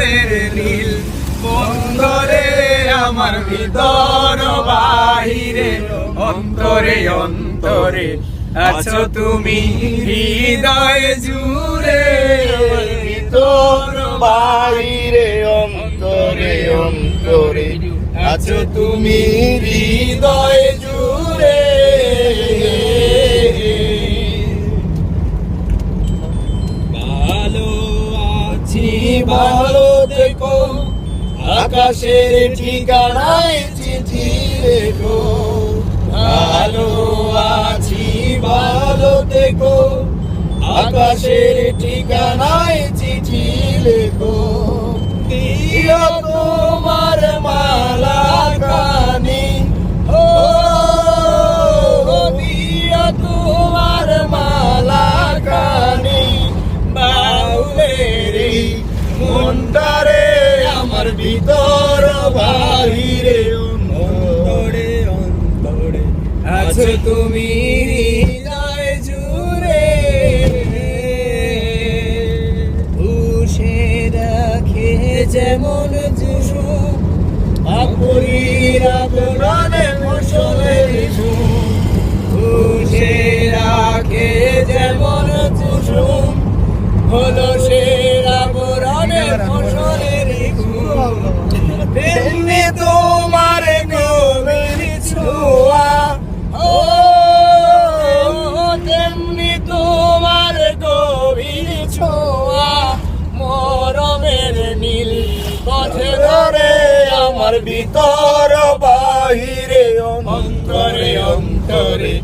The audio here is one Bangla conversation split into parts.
মরমের নীল বন্ধরে আমার ভিতর বাহিরে অন্তরে অন্তরে আছো তুমি হৃদয় জুড়ে ভিতর বাহিরে অন্তরে অন্তরে আছো তুমি হৃদয় জুড়ে। ভালো আছি ভালো থেকো আকাশের ঠিকানায় চিঠি লেখো। ভালো আছি ভালো থেকো আকাশের ঠিকানায় চিঠি লেখো। দিও তোমার মালা কানি ও দিও তোমার মালা কানি বাউলের মনটারে আমার ভিতর বাহিরে অন্তরে অন্তরে আছো তুমি হৃদয় জুড়ে পুষে রাখে যেমন জুসু আপুরির আবরণে ফসলের পুষে রাখে যেমন জুসু হলো সে আবরণে ফসলের তেমনি তোমার গভীর ছোঁয়া ও তেমনি তোমার গভীর ছোঁয়া মরমের নীল পথে ধরে আমার ভিতর বাহিরে অন্তরে অন্তরে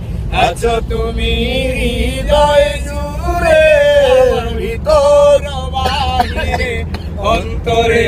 আছো তুমি হৃদয় জুড়ে। আমার ভিতর বাহিরে অন্তরে